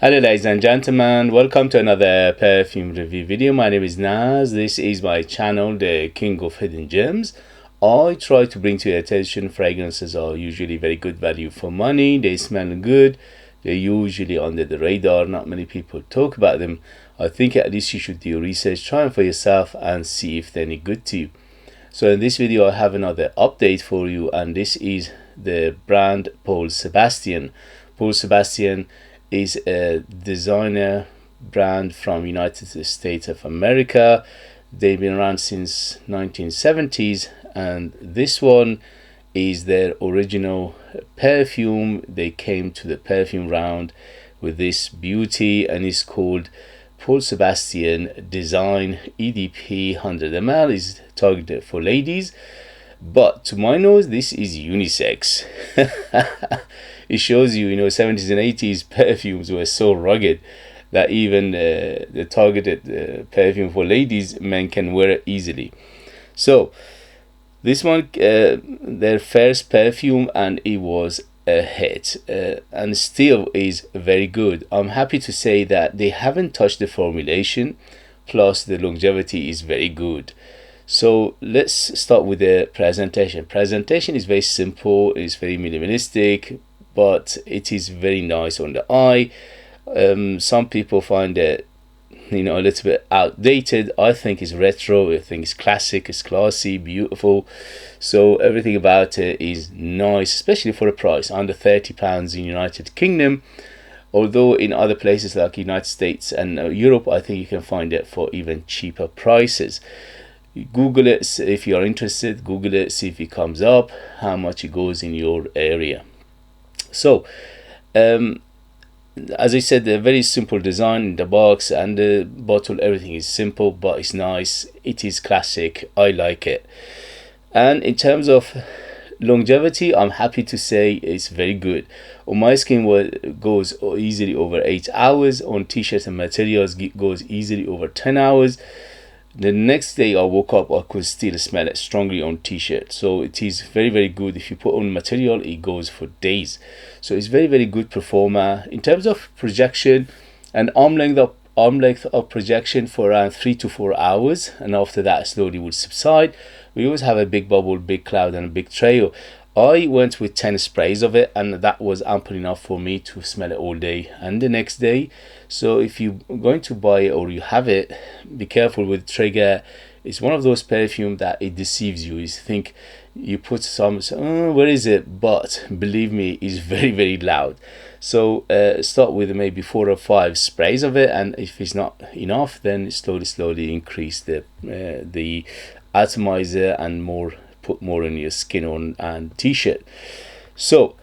Hello ladies and gentlemen, welcome to another perfume review video. My name is Naz. This is my channel, the King of Hidden Gems. I try to bring to your attention fragrances are usually very good value for money. They smell good. They're usually under the radar. Not many people talk about them. I think at least you should do your research, try them for yourself and see if they're any good to you. So in this video I have another update for you, and this is the brand Paul Sebastian. Paul Sebastian is a designer brand from United States of America. They've been around since 1970s, and this one is their original perfume. They came to the perfume round with this beauty, and it's called Paul Sebastian Design EDP 100ml. Is targeted for ladies, but to my nose this is unisex. It shows you, 70s and 80s perfumes were so rugged that even the targeted perfume for ladies, men can wear it easily. So this one, their first perfume, and it was a hit, and still is very good. I'm happy to say that they haven't touched the formulation, plus the longevity is very good. So let's start with the presentation. Presentation is very simple, it's very minimalistic, but it is very nice on the eye. Some people find it a little bit outdated. I think it's retro, I think it's classic, it's classy, beautiful. So everything about it is nice, especially for a price under £30 in United Kingdom. Although in other places like United States and Europe, I think you can find it for even cheaper prices. Google it if you are interested. Google it, see if it comes up, how much it goes in your area. So as I said, a very simple design in the box and the bottle. Everything is simple, but it's nice. It is classic. I like it. And in terms of longevity, I'm happy to say it's very good. On my skin, goes easily over 8 hours. On t-shirts and materials, goes easily over 10 hours. The next day I woke up, I could still smell it strongly on t-shirt. So it is very, very good. If you put on material, it goes for days. So it's very, very good performer. In terms of projection, an arm length of projection for around 3 to 4 hours, and after that slowly would subside. We always have a big bubble, big cloud and a big trail. I went with 10 sprays of it, and that was ample enough for me to smell it all day and the next day. So if you're going to buy it or you have it, be careful with trigger. It's one of those perfume that it deceives you. You think you put some, where is it? But believe me, it's very, very loud. So start with maybe 4 or 5 sprays of it, and if it's not enough, then slowly increase the atomizer and put more on your skin on and t-shirt. So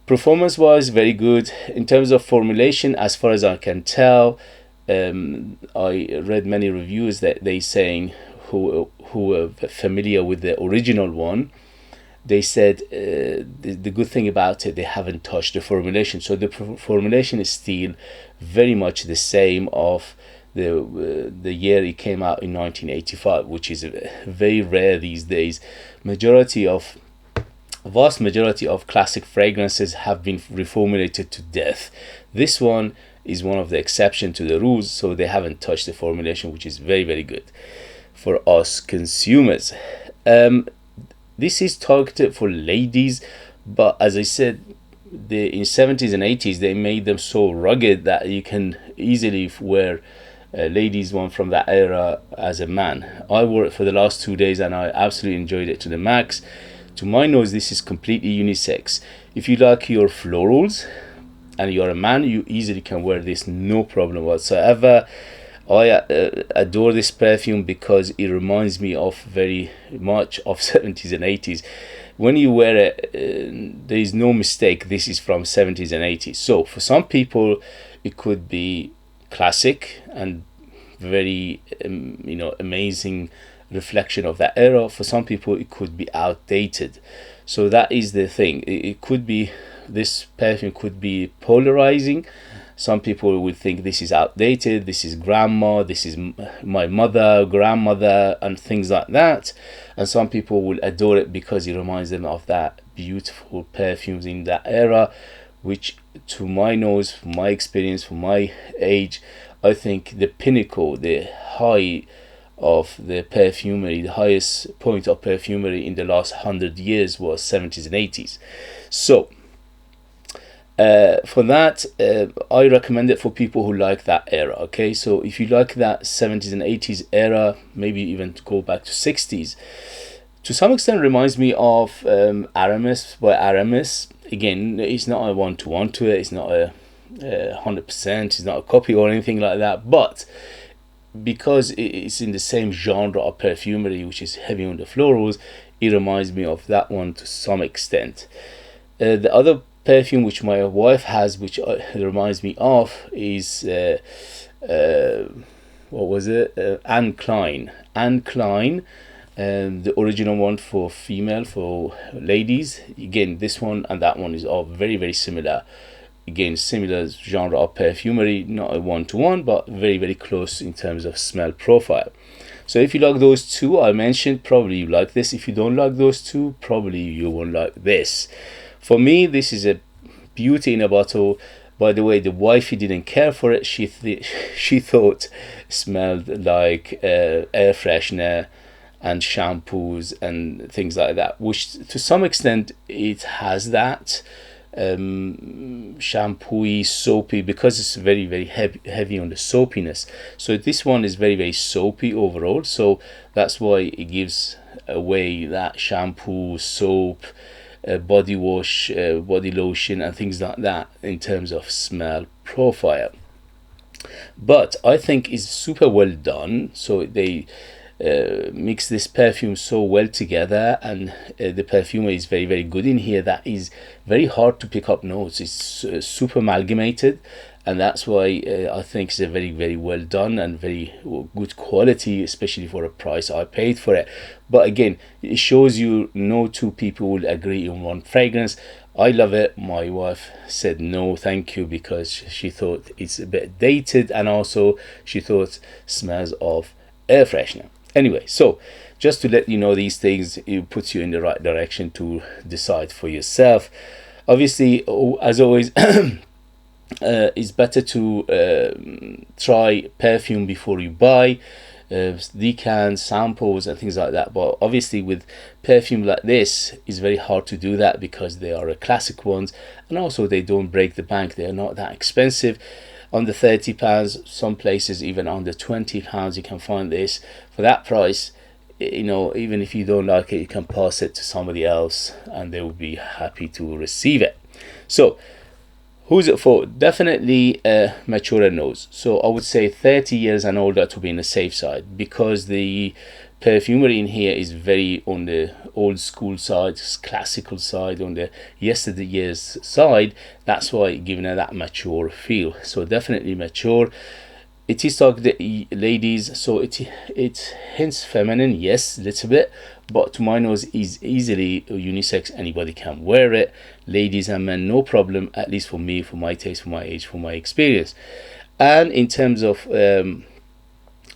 performance wise, very good. In terms of formulation, as far as I can tell, I read many reviews that they saying who are familiar with the original one. They said the good thing about it, they haven't touched the formulation. So the formulation is still very much the same of the year it came out in 1985, which is very rare these days. Vast majority of classic fragrances have been reformulated to death. This one is one of the exception to the rules, so they haven't touched the formulation, which is very, very good for us consumers. This is targeted for ladies, but as I said, in 70s and 80s they made them so rugged that you can easily wear a ladies one from that era as a man. I wore it for the last 2 days and I absolutely enjoyed it to the max. To my nose, this is completely unisex. If you like your florals and you're a man, you easily can wear this, no problem whatsoever. I adore this perfume because it reminds me of very much of 70s and 80s. When you wear it, there is no mistake this is from 70s and 80s. So for some people it could be classic and very amazing reflection of that era. For some people it could be outdated. So that is the thing. It could be, this perfume could be polarizing. Some people will think this is outdated, this is grandma, this is my mother, grandmother, and things like that. And some people will adore it because it reminds them of that beautiful perfumes in that era. which to my nose, from my experience, from my age, I think the pinnacle, the high of the perfumery, the highest point of perfumery in the last 100 years was 70s and 80s. So for that, I recommend it for people who like that era. Okay, so if you like that 70s and 80s era, maybe even to go back to 60s, to some extent reminds me of Aramis by Aramis. Again, it's not a one-to-one to it, it's not a 100%, it's not a copy or anything like that, but because it's in the same genre of perfumery, which is heavy on the florals, it reminds me of that one to some extent. The other perfume which my wife has, which reminds me of, is what was it? Anne Klein. Anne Klein, the original one for female, for ladies. Again, this one and that one is all very, very similar. Again, similar genre of perfumery, not a one-to-one, but very, very close in terms of smell profile. So if you like those two I mentioned, probably you like this. If you don't like those two, probably you won't like this. For me, this is a beauty in a bottle. By the way, the wifey didn't care for it. She thought it smelled like air freshener and shampoos and things like that, which to some extent it has that shampooy, soapy, because it's very, very heavy on the soapiness. So this one is very, very soapy overall, so that's why it gives away that shampoo, soap, body wash, body lotion and things like that in terms of smell profile. But I think it's super well done. So they mix this perfume so well together, and the perfumer is very, very good in here. That is very hard to pick up notes. It's super amalgamated, and that's why I think it's a very, very well done and very good quality, especially for a price I paid for it. But again, it shows you no two people will agree on one fragrance. I love it. My wife said no thank you, because she thought it's a bit dated, and also she thought smells of air freshener. Anyway, so just to let you know these things, it puts you in the right direction to decide for yourself. Obviously, as always, it's better to try perfume before you buy decants, samples and things like that. But obviously with perfume like this, it's very hard to do that because they are classic ones, and also they don't break the bank. They are not that expensive. Under £30, some places even under £20 you can find this. For that price, you know, even if you don't like it, you can pass it to somebody else and they will be happy to receive it. So who's it for? Definitely mature nose. So I would say 30 years and older to be in the safe side, because the perfumery in here is very on the old school side, classical side, on the yesterday years side. That's why giving it that mature feel. So definitely mature. It is targeted ladies, so it hints feminine, yes, a little bit, but to my nose is easily unisex. Anybody can wear it, ladies and men, no problem, at least for me, for my taste, for my age, for my experience. And in terms of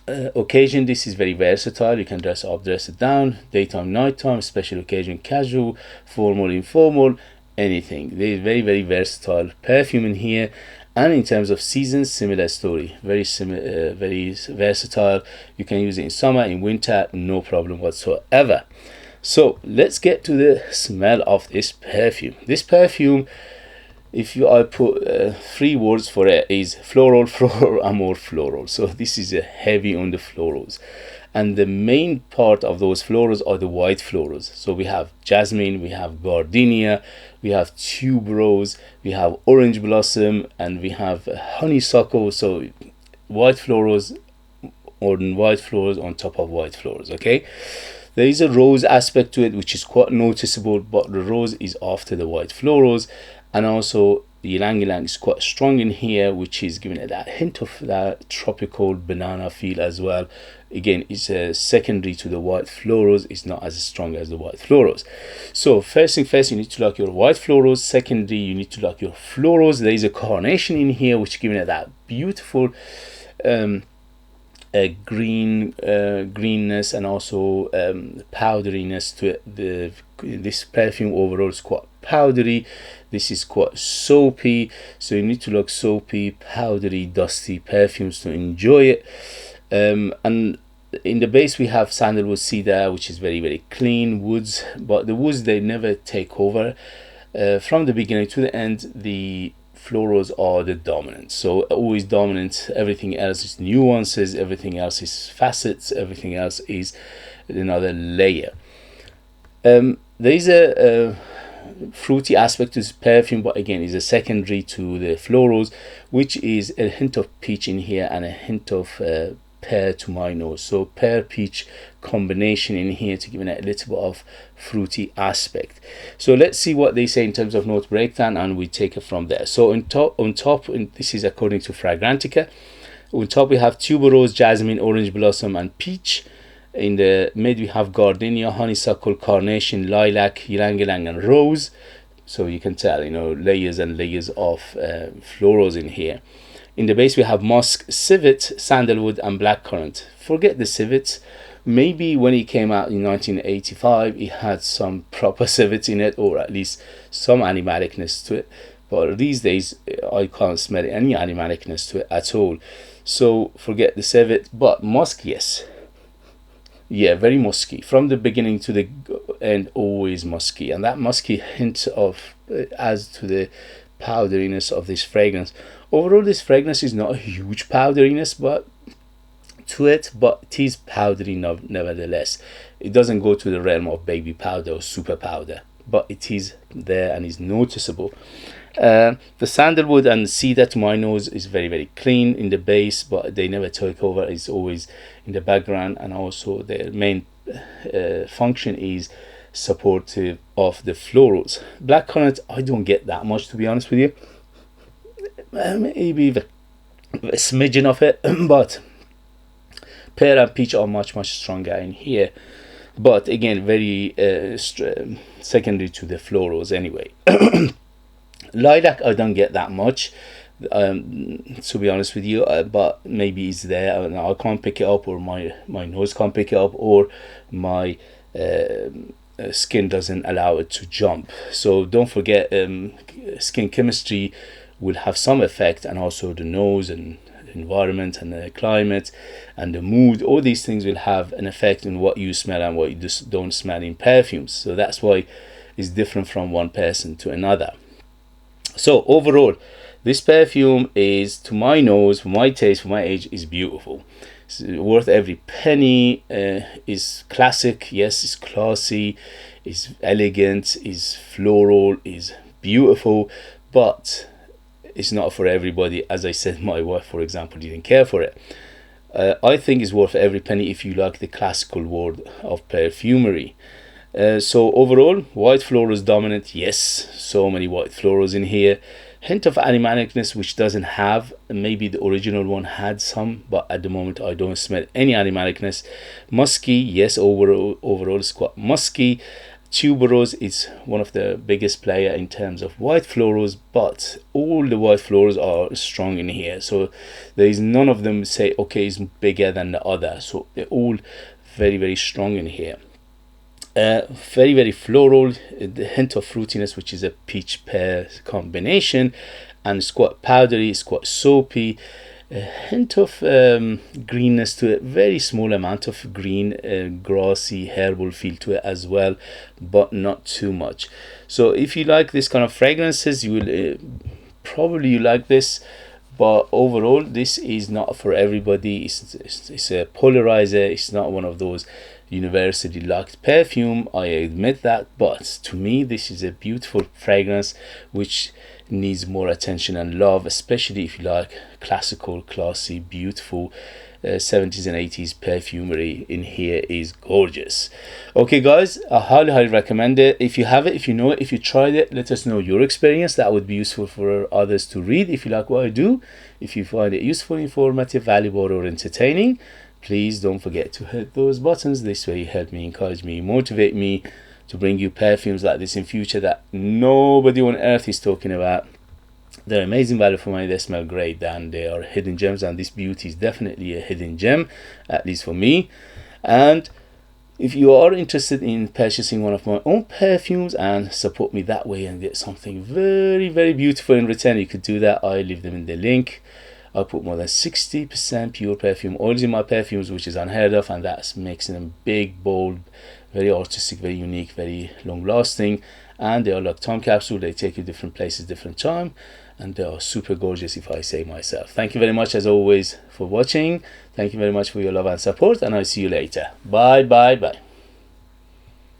occasion, this is very versatile. You can dress up, dress it down, daytime, nighttime, special occasion, casual, formal, informal, anything. There is very, very versatile perfume in here. And in terms of seasons, similar story, very similar, very versatile. You can use it in summer, in winter, no problem whatsoever. So let's get to the smell of this perfume. This perfume, if I put 3 words for it, is floral, floral, and more floral. So this is a heavy on the florals, and the main part of those florals are the white florals. So we have jasmine, we have gardenia, we have tuberose, we have orange blossom, and we have honeysuckle. So white florals on top of white florals. Okay, there is a rose aspect to it which is quite noticeable, but the rose is after the white florals. And also the ylang ylang is quite strong in here, which is giving it that hint of that tropical banana feel as well. Again, it's a secondary to the white florals. It's not as strong as the white florals. So first thing first, you need to like your white florals. Secondary, you need to like your florals. There is a carnation in here, which is giving it that beautiful greenness and also powderiness to it. This perfume overall is quite powdery. This is quite soapy, so you need to like soapy, powdery, dusty perfumes to enjoy it. And in the base we have sandalwood, cedar, which is very clean woods, but the woods, they never take over. From the beginning to the end, the florals are the dominant, so always dominant. Everything else is nuances, everything else is facets, everything else is another layer. There is a fruity aspect to this perfume, but again is a secondary to the florals, which is a hint of peach in here and a hint of pear to my nose. So pear peach combination in here to give it a little bit of fruity aspect. So let's see what they say in terms of note breakdown, and we take it from there. So on top, this is according to Fragrantica. On top we have tuberose, jasmine, orange blossom, and peach. In the mid we have gardenia, honeysuckle, carnation, lilac, ylang-ylang, and rose. So you can tell, you know, layers and layers of florals in here. In the base we have musk, civet, sandalwood, and blackcurrant. Forget the civet. Maybe when it came out in 1985 it had some proper civet in it, or at least some animaticness to it, but these days I can't smell any animaticness to it at all. So forget the civet. But musk, yes, yeah, very musky from the beginning to the end, always musky, and that musky hint of adds to the powderiness of this fragrance. Overall this fragrance is not a huge powderiness but it is powdery nevertheless. It doesn't go to the realm of baby powder or super powder, but it is there and is noticeable. The sandalwood and cedar to my nose is very clean in the base, but they never take over. It's always in the background, and also their main function is supportive of the florals. Blackcurrant, I don't get that much, to be honest with you. Maybe a smidgen of it, but pear and peach are much stronger in here. But again, very secondary to the florals anyway. Lilac, I don't get that much, to be honest with you, but maybe it's there and I can't pick it up, or my nose can't pick it up, or my skin doesn't allow it to jump. So don't forget, skin chemistry will have some effect, and also the nose and environment and the climate and the mood, all these things will have an effect on what you smell and what you just don't smell in perfumes. So that's why it's different from one person to another. So overall, this perfume is, to my nose, for my taste, for my age, is beautiful. It's worth every penny. Is classic, yes, it's classy, is elegant, is floral, is beautiful, but it's not for everybody. As I said, my wife, for example, didn't care for it. I think it's worth every penny if you like the classical world of perfumery. So overall, white florals dominant, yes, so many white florals in here. Hint of animaticness, which doesn't have, maybe the original one had some, but at the moment I don't smell any animaticness. Musky, yes, overall it's quite musky. Tuberose is one of the biggest player in terms of white florals, but all the white florals are strong in here, so there is none of them say okay is bigger than the other, so they're all very strong in here. Very floral, the hint of fruitiness, which is a peach pear combination, and it's quite powdery, it's quite soapy, a hint of greenness to it, very small amount of green, grassy, herbal feel to it as well, but not too much. So if you like this kind of fragrances, you will probably you like this, but overall this is not for everybody. It's a polarizer. It's not one of those universally liked perfume, I admit that, but to me this is a beautiful fragrance which needs more attention and love, especially if you like classical, classy, beautiful 70s and 80s perfumery. In here is gorgeous. Okay guys, I highly recommend it. If you have it, if you know it, if you tried it, let us know your experience. That would be useful for others to read. If you like what I do, if you find it useful, informative, valuable, or entertaining, please don't forget to hit those buttons. This way you help me, encourage me, motivate me to bring you perfumes like this in future that nobody on earth is talking about. They're amazing value for money, they smell great, and they are hidden gems, and this beauty is definitely a hidden gem, at least for me. And If you are interested in purchasing one of my own perfumes and support me that way and get something very, very beautiful in return, you could do that. I leave them in the link. I put more than 60% pure perfume oils in my perfumes, which is unheard of, and that makes them big, bold, very artistic, very unique, very long lasting. And they are like time capsule. They take you different places, different time, and they are super gorgeous, if I say myself. Thank you very much as always for watching. Thank you very much for your love and support, and I'll see you later. Bye bye bye.